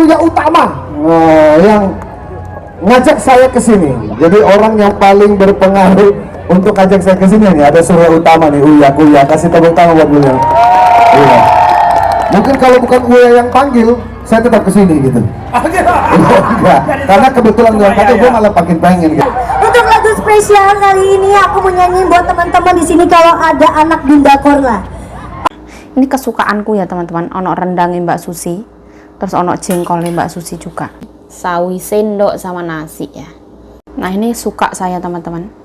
Uya Utama yang ngajak saya ke sini. Jadi orang yang paling berpengaruh untuk ngajak saya ke sini nih, ada Surya Utama nih, Uya. Kasih tepuk tangan buat beliau. Iya. Mungkin kalau bukan Uya yang panggil, saya tetap ke sini gitu. Enggak, karena kebetulan dengan kata gue malah makin pengen gitu. Untuk lagu spesial kali ini aku mau nyanyiin buat teman-teman di sini kalau ada anak Dinda Korla. Ini kesukaanku ya teman-teman, ono rendangnya Mbak Susi, terus ono jengkolnya Mbak Susi juga, sawi sendok sama nasi ya. Nah ini suka saya teman-teman.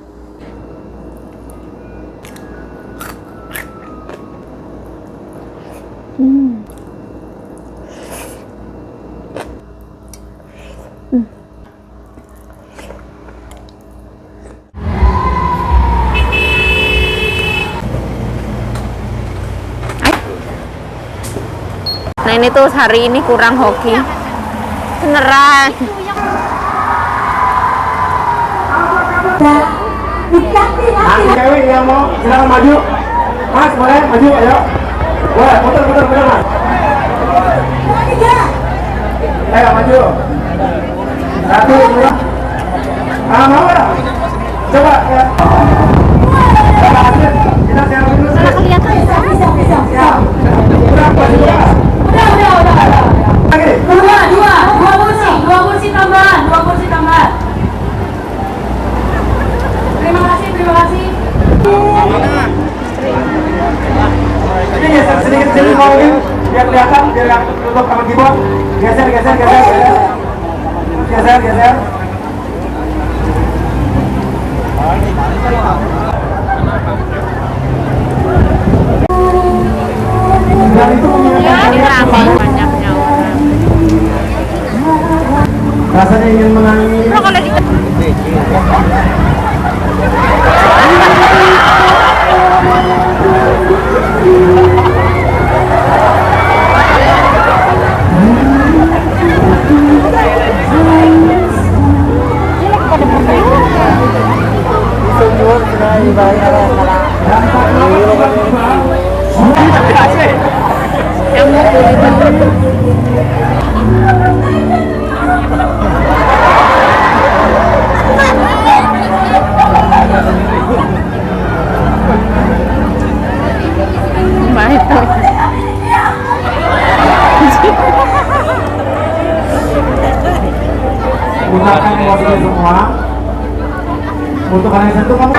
Nah ini tuh hari ini kurang hoki beneran. Cewek yang mau silakan maju. Mas boleh maju, ayo. Boleh, putar mas. Ayo maju. 1, 2. Mau ya? Coba ya. Kita siap dulu. Kelihatan Siap. Udah. Dua kursi tambahan. Terima kasih. Ini geser sedikit sini mungkin biar kelihatan, biar yang tutup sama keyboard. Geser. Dan itu ini ramai banyaknya orang. rasanya ingin menangis. Gunakan emosinya semua. Untuk kalian satu kamu.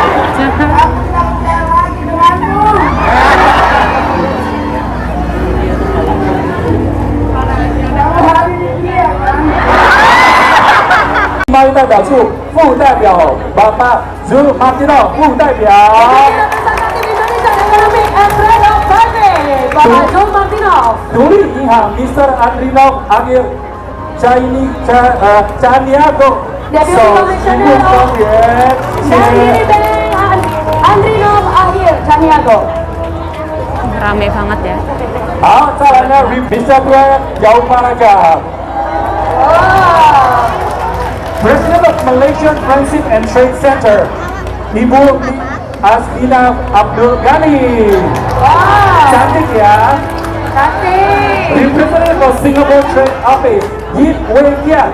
Mau 代表处副代表 Bapak Zul Martino 副代表。 Bapak Zul Martino. 独立银行 Mr. Andrinov Agil Chaniago 首席务官员，谢谢。 Andrinov Akhir Chaniago. Rame banget ya. 好，再来呢 Mr. Tuan Jauparaga President of Malaysian Friendship and Trade Center, Ibu Asmina Abdul Ghani. Cantik ya. Representative of Singapore Trade Office, Yip Wei Kiat.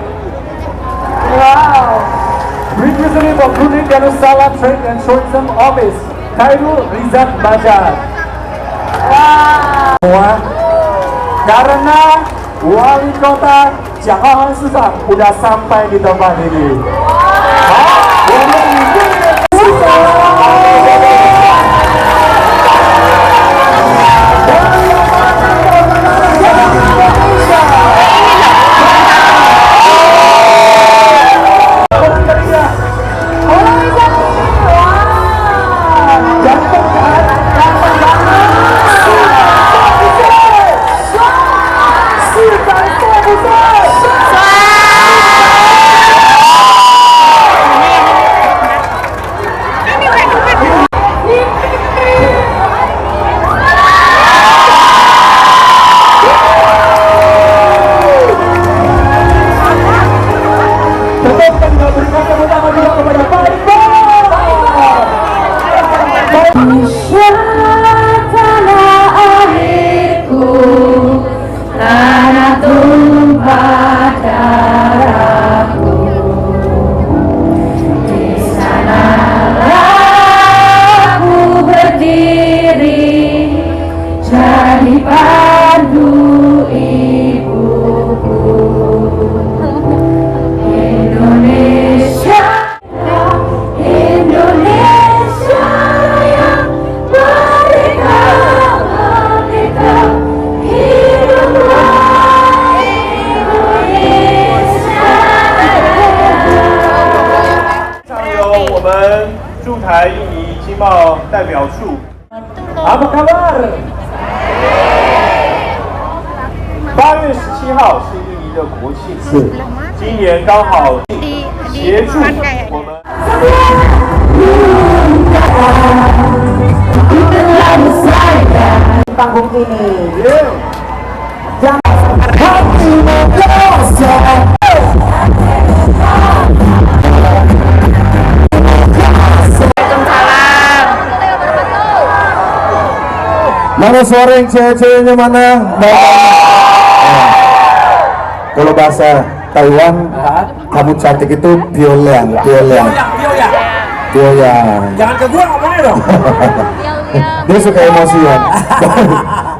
Representative of Brunei Darussalam Trade and Tourism Office, Khairul Rizat Bajar. Karena Wali Kota Jangan Susah udah sampai di tempat ini. 貌代表处。Apa kabar？8月17号是印尼的国庆，今年刚好协助我们。 panggung ini. Mana suara yang cewek-ceweknya mana? Kalau bahasa Taiwan, kamu cantik itu Pioliang. Jangan ke gua ngomongnya dong. Dia suka emosian.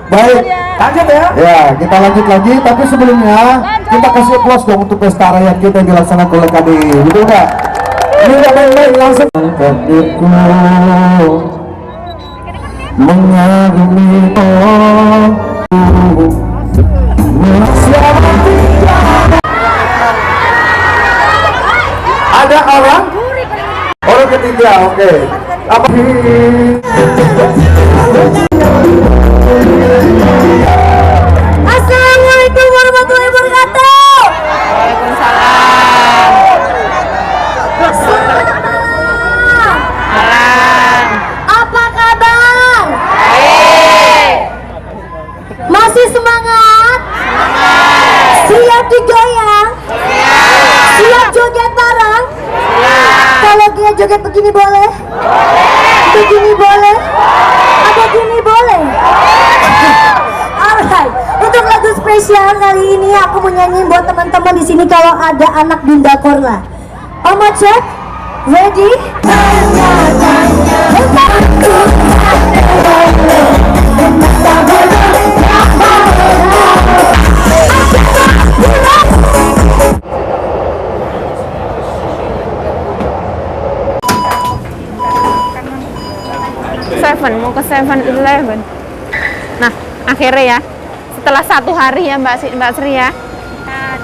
Baik, Lanjut ya. ya kita lanjut lagi. Tapi sebelumnya kita kasih applause dong untuk pesta rakyat kita yang dilaksanakan oleh KDI, betul nggak? Ini udah main-main langsung. Takdirku mengagumi ada orang ketiga, oke. Apa? Assalamualaikum warahmatullahi wabarakatuh. Waalaikumsalam. Apa kabar? Baik. Masih semangat? Siap digoyang? Siap joget bareng? Kalau dia joget begini boleh? Begini boleh? Atau gini boleh? Alright, untuk lagu spesial kali ini aku mau nyanyiin buat teman-teman di sini kalau ada anak Dinda Korla. Oma cek, ready? Mau ke 7-Eleven. Nah, akhirnya ya, setelah 1 hari ya Mbak Sri ya,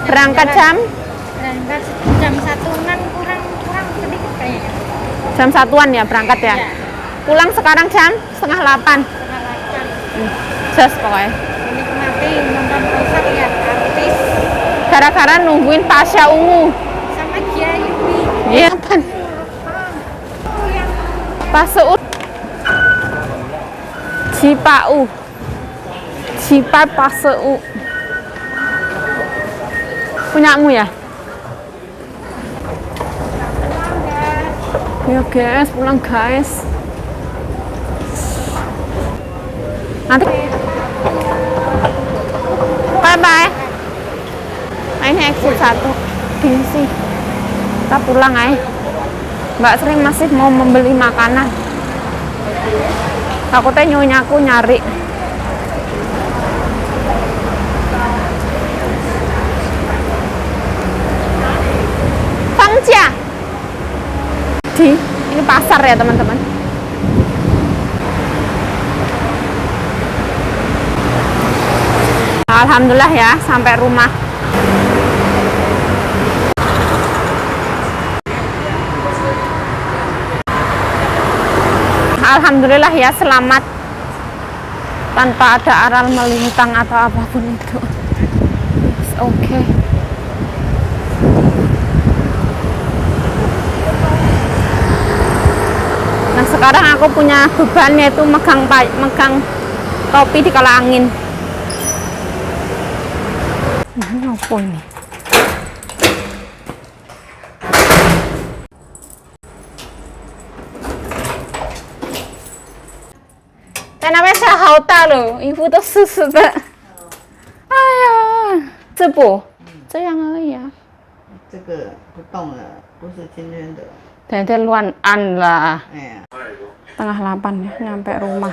berangkat jam 1-an kurang sedikit kayaknya. jam 1-an ya berangkat ya. Pulang sekarang jam 7:30. Just pokoknya. Menikmati nonton konser ya artis Gara-gara nungguin Pasha Ungu. sama Gia Yubi. Iya kan? Pasha Cipau. Cipai Paseu. Punyamu ya? Ya guys, pulang guys. Nanti bye bye. Ini exit 1 Gengsi. Kita pulang aja. Mbak Sri masih mau membeli makanan. Takutnya nyonya aku nyari. Fangja. Ini pasar ya teman-teman. Alhamdulillah ya sampai rumah. Alhamdulillah ya selamat tanpa ada aral melintang atau apapun itu. It's okay. Nah sekarang aku punya beban yaitu megang topi di kala angin. Ini apa ini? namanya Shahauta loh, ibu tuh susu的。哎呀，这不这样而已啊。这个不动了，不是今天的。 Dede luan an lah. 哎呀， Setengah 8 ya, nyampe rumah.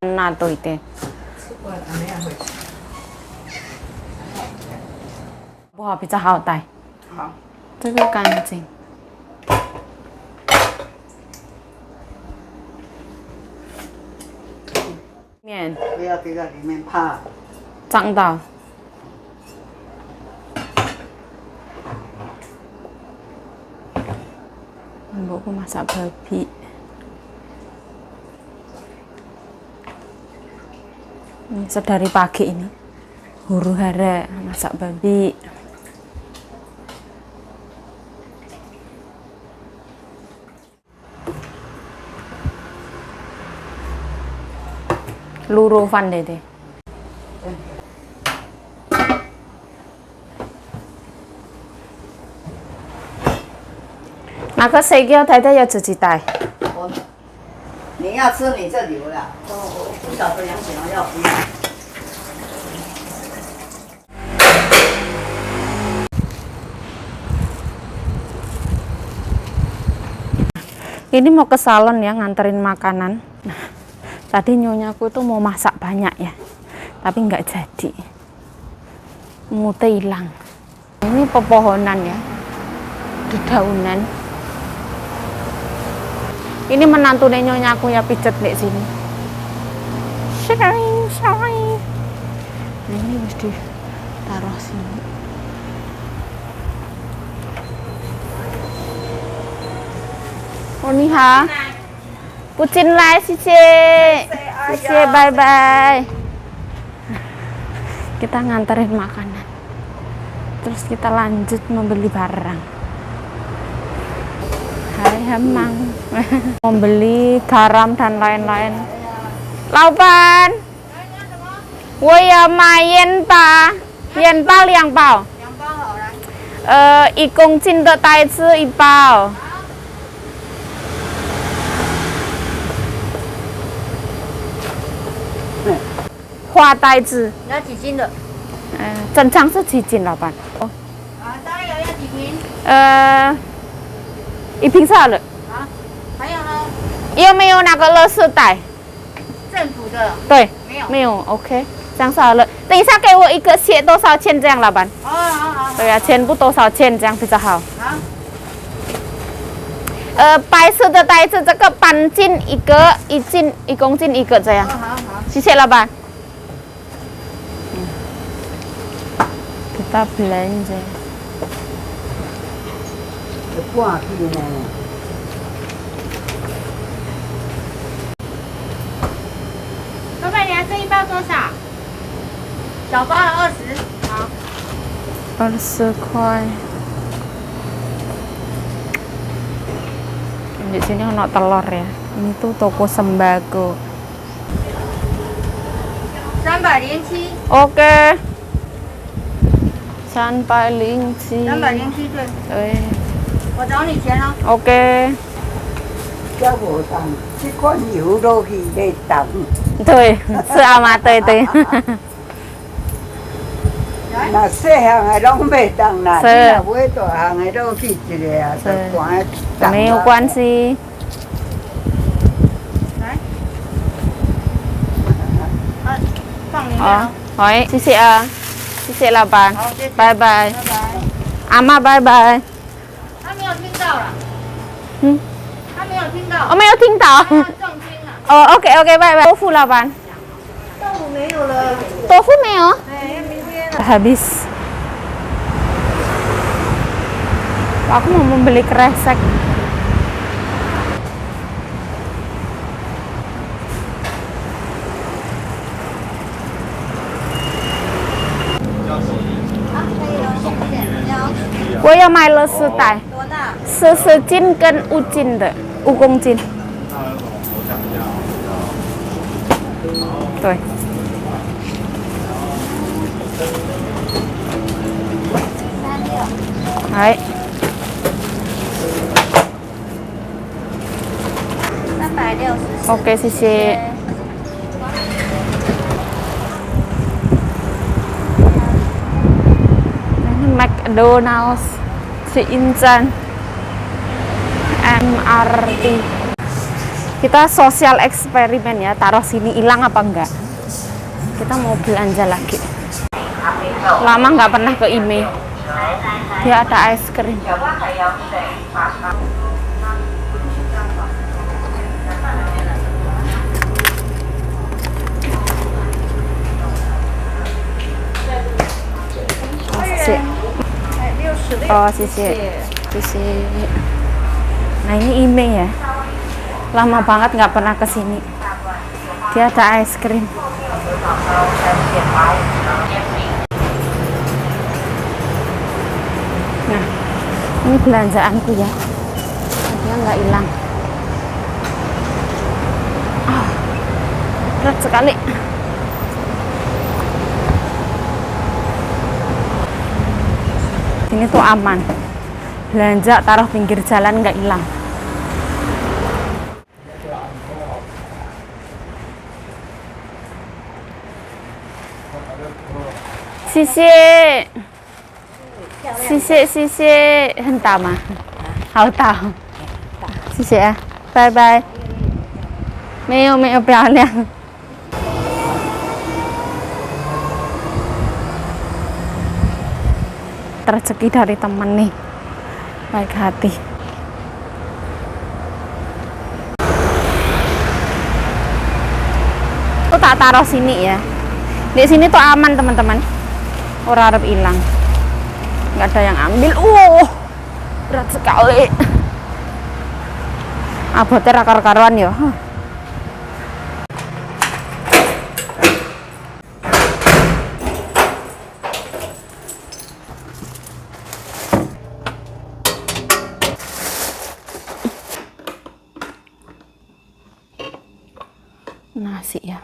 Nah tuh itu. Wah, bisa hao tai. 好，这个干净。面不要给它里面怕。脏到。Aku masak babi. Ini sedari pagi ini. Huru hara masak babi. Luru van deh.那个谁叫太太要自己带？你要吃你就留了，我不晓得杨子荣要不要。 Ini mau ke salon ya, nganterin makanan. Nah, tadi nyonyaku tuh mau masak banyak ya, tapi nggak jadi. Mute hilang. Ini pepohonan ya, dedaunan. Ini menantu nyonyaku ya, pijet di sini. Sharing. Nah, ini mesti taruh sini. Oh, ni ha. Pucin lai, Cici. Bye bye. Kita nganterin makanan. Terus kita lanjut membeli barang. Hai Hamang. Membeli garam dan lain-lain. Laupan. Woya ma yen pa. Yen bao liang bao. 一公斤的带子1包。 花带子，你要几斤的？正常是7斤，老板。哦，大概要几瓶？ 1瓶算了。啊，还有呢？有没有那个乐事袋？政府的对，没有。没有。OK， 这样算了。等一下给我一个写多少钱这样，老板。好。对呀，全部多少钱这样比较好。好。白色的袋子，这个半斤一个，1公斤一个这样。好。谢谢老板。Kita belanja. 挂去呢。老板娘，这1包多少？小包20。好。 20 块. Di sini ada telur ya. Ini tuh toko sembako. 307。 Oke. 307. 307对。对。我找你钱了。 Oke. 叫我当这款牛肉去来当。对，是阿妈对对。那细项的拢袂当啦，是你若买大项的拢去一个啊，就关当。没有关系。来。放里面哦啊。，好，谢谢啊，谢谢老板，好，谢谢。拜拜，拜拜。阿妈拜拜。他没有听到了。嗯。他没有听到。我没有听到。他要重听了。哦，OK，拜拜。豆腐老板。豆腐没有了。豆腐没有？哎，明天了。 Habis. Aku mau membeli kresek. Gue要买了4袋多大，40斤跟5斤的，5公斤。对。哎。 360。 Oke, 谢谢。Ini McDonald's, si Incan, MRT. Kita sosial eksperimen ya, taruh sini hilang apa enggak? Kita mau belanja lagi. Lama nggak pernah ke IME. Dia ada es krim. Oh, 谢谢，谢谢。Nah ini Ime ya, lama banget nggak pernah kesini. Dia ada es krim. Nah ini belanjaanku ya, dia nggak hilang. Berat sekali. Ini tuh aman, belanja taruh pinggir jalan nggak hilang. Sisi, hendak mah, hao tahu. Sisi ya, bye bye. 没有漂亮。Rezeki dari temen nih, baik hati. Aku tak taruh sini ya. Di sini tuh aman teman-teman. Ora arep hilang. Nggak ada yang ambil. Berat sekali. Abote ra karo-karuan ya. Nasi ya.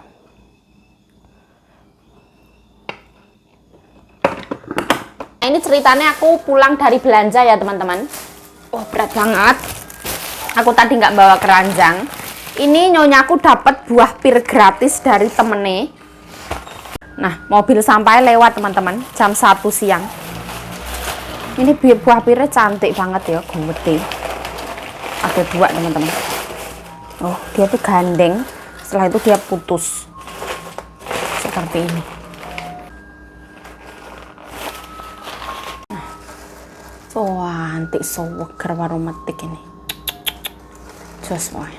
Nah, ini ceritanya aku pulang dari belanja ya teman-teman. Wah berat banget. Aku tadi nggak bawa keranjang. Ini nyonyaku dapat buah pir gratis dari temennya. Nah mobil sampahnya lewat teman-teman jam 1 siang. Ini buah pirnya cantik banget ya, gede. Ada 2 teman-teman. Oh dia tuh gandeng. Setelah itu dia putus seperti ini. Cantik seger baru metik ini. Just boy.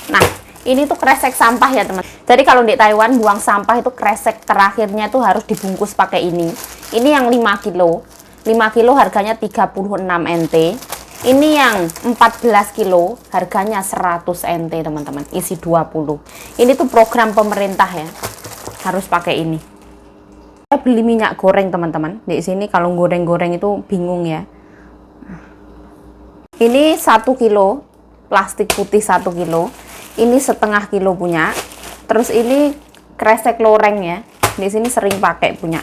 Nah, ini tuh kresek sampah ya teman. Jadi kalau di Taiwan buang sampah itu kresek terakhirnya tuh harus dibungkus pakai ini. Ini yang 5 kilo. 5 kilo harganya 36 NT. Ini yang 14 kilo harganya 100 NT teman-teman, isi 20. Ini tuh program pemerintah ya, harus pakai ini. Saya beli minyak goreng teman-teman. Di sini kalau goreng-goreng itu bingung ya. Ini 1 kilo plastik putih 1 kilo. Ini setengah kilo punya. Terus ini kresek loreng ya. Di sini sering pakai punya.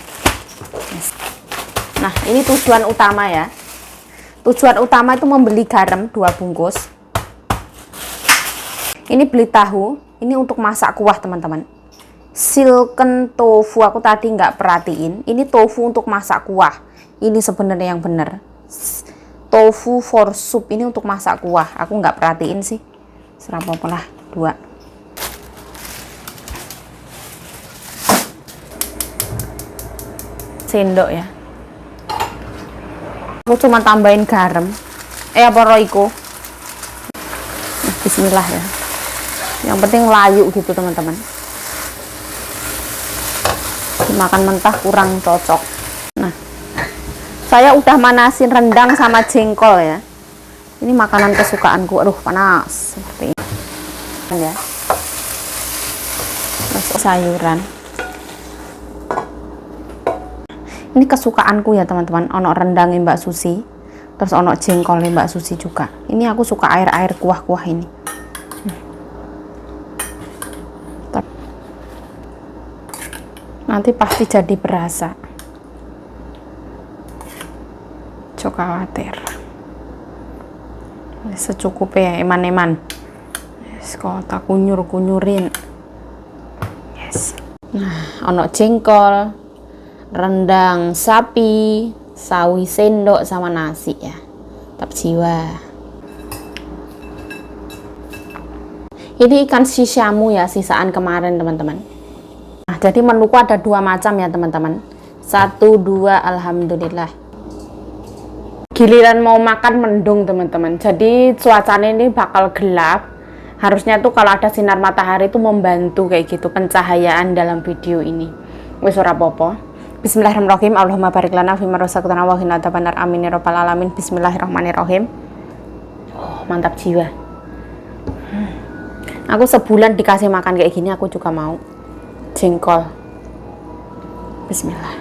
Nah ini tujuan utama ya. Tujuan utama itu membeli garam 2 bungkus. Ini beli tahu. Ini untuk masak kuah teman-teman. Silken tofu aku tadi nggak perhatiin. Ini tofu untuk masak kuah. Ini sebenarnya yang bener. Tofu for soup ini untuk masak kuah. Aku nggak perhatiin sih. Serapopo lah 2. Sendok ya. Aku cuma tambahin garam. Apa roiko? Bismillah ya. Yang penting layu gitu teman-teman. Dimakan mentah kurang cocok. Nah, saya udah manasin rendang sama jengkol ya. Ini makanan kesukaanku. Aduh panas seperti ini ya. Terus sayuran. Ini kesukaanku ya teman-teman. Ono rendangnya Mbak Susi, terus ono jengkolnya Mbak Susi juga. Ini aku suka air-air kuah-kuah ini. Nanti pasti jadi berasa. Cok khawatir. Secukupnya eman-eman. Yes, kok tak kunyur-kunyurin. Yes. Nah, ono jengkol, rendang sapi, sawi sendok sama nasi ya. Tetap jiwa. Ini ikan shishamu ya, sisaan kemarin teman-teman. Nah, jadi menuku ada 2 macam ya teman-teman. 1, 2, alhamdulillah. Giliran mau makan mendung teman-teman. Jadi cuacanya ini bakal gelap. Harusnya tuh kalau ada sinar matahari itu membantu kayak gitu pencahayaan dalam video ini. Wis ora apa-apa. Bismillahirrahmanirrahim. Allahumma barik lana fima razaqtana wa qina adzabannar. Amin ya rabbal alamin. Bismillahirrahmanirrahim. mantap jiwa. Aku sebulan dikasih makan kayak gini aku juga mau. Jengkol. Bismillah.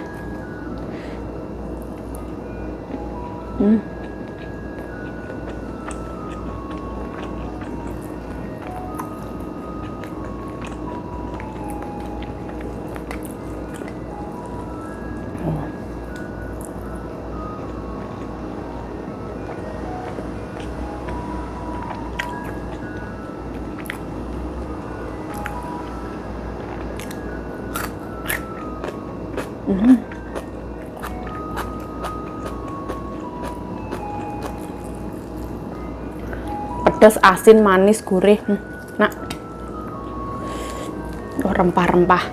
Pedas, asin, manis, gurih. Nah, rempah-rempah.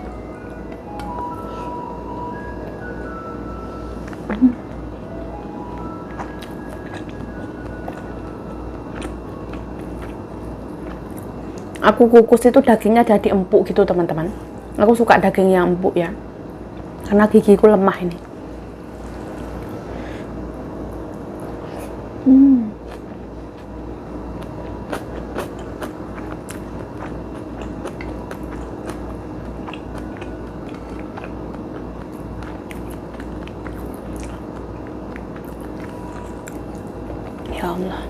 Aku kukus itu dagingnya jadi empuk gitu teman-teman. Aku suka daging yang empuk ya, karena gigiku lemah ini. Ya Allah.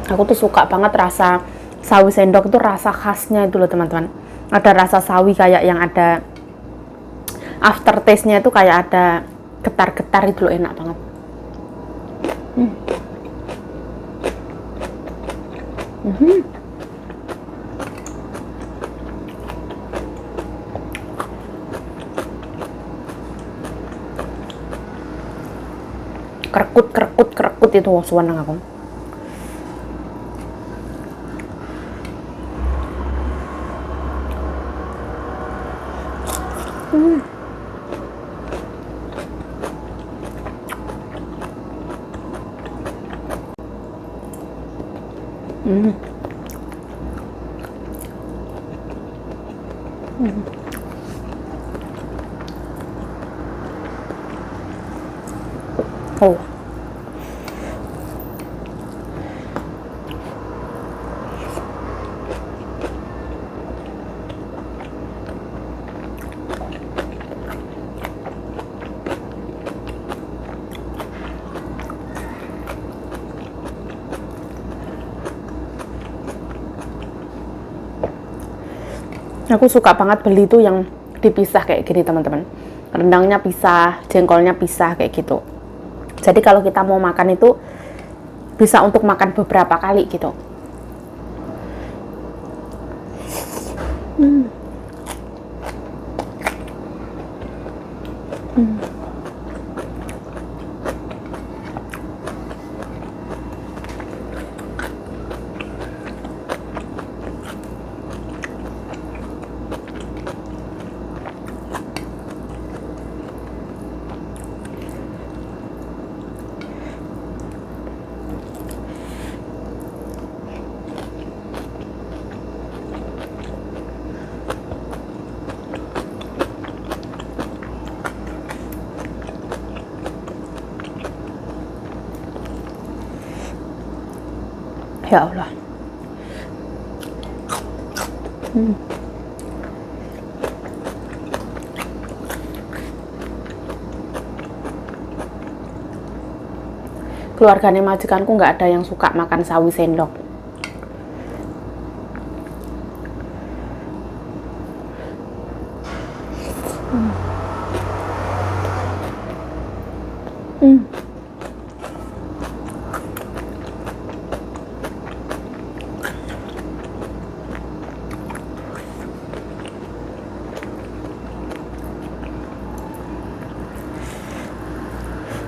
Aku tuh suka banget rasa sawi sendok itu, rasa khasnya itu loh teman-teman. Ada rasa sawi kayak yang ada aftertaste-nya itu, kayak ada getar-getar itu loh, enak banget. Kerekut itu suweneng aku. Oh. Aku suka banget beli itu yang dipisah kayak gini teman-teman. Rendangnya pisah, jengkolnya pisah kayak gitu. Jadi kalau kita mau makan itu bisa untuk makan beberapa kali gitu. Ya Allah. Keluarganya majikanku nggak ada yang suka makan sawi sendok.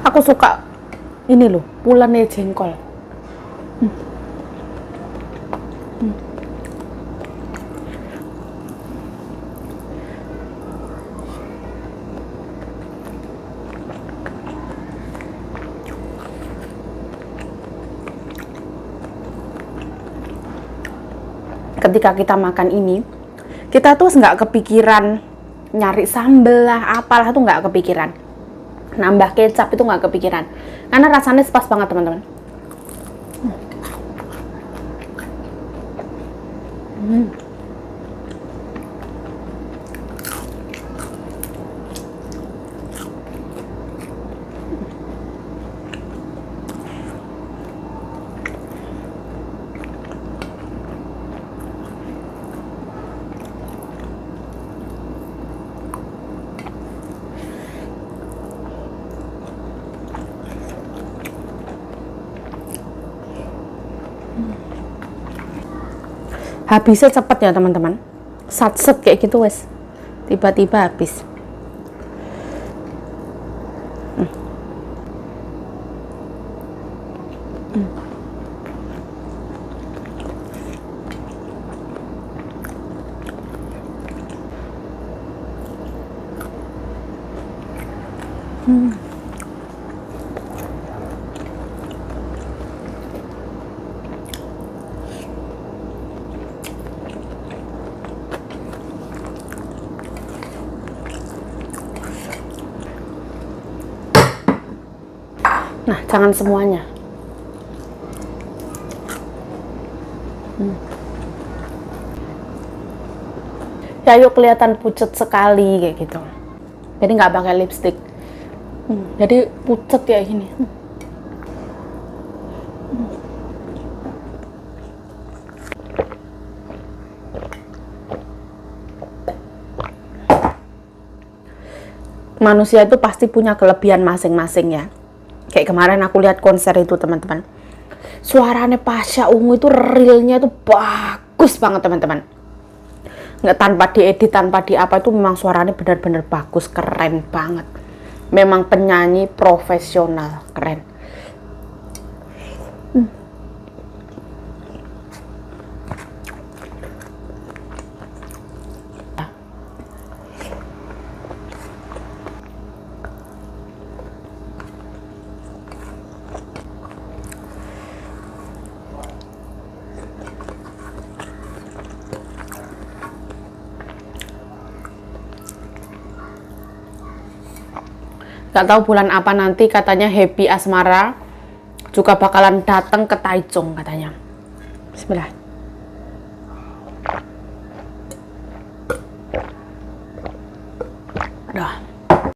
Aku suka ini loh, pulennya jengkol. ketika kita makan ini, kita tuh nggak kepikiran nyari sambel lah, apalah tuh nggak kepikiran. Nambah kecap itu nggak kepikiran. Karena rasanya pas banget teman-teman. Habisnya cepet ya teman-teman, satset kayak gitu wes, tiba-tiba habis. Nah, jangan semuanya. Ya yuk kelihatan pucet sekali kayak gitu. Jadi nggak pakai lipstick. Jadi pucet ya gini. Manusia itu pasti punya kelebihan masing-masing ya. Kayak kemarin aku lihat konser itu teman-teman, suaranya Pasha Ungu itu realnya itu bagus banget teman-teman. Nggak tanpa diedit, tanpa di apa, itu memang suaranya benar-benar bagus, keren banget. Memang penyanyi profesional, keren. Gak tahu bulan apa nanti katanya Happy Asmara juga bakalan datang ke Taichung katanya. Bismillah. Aduh.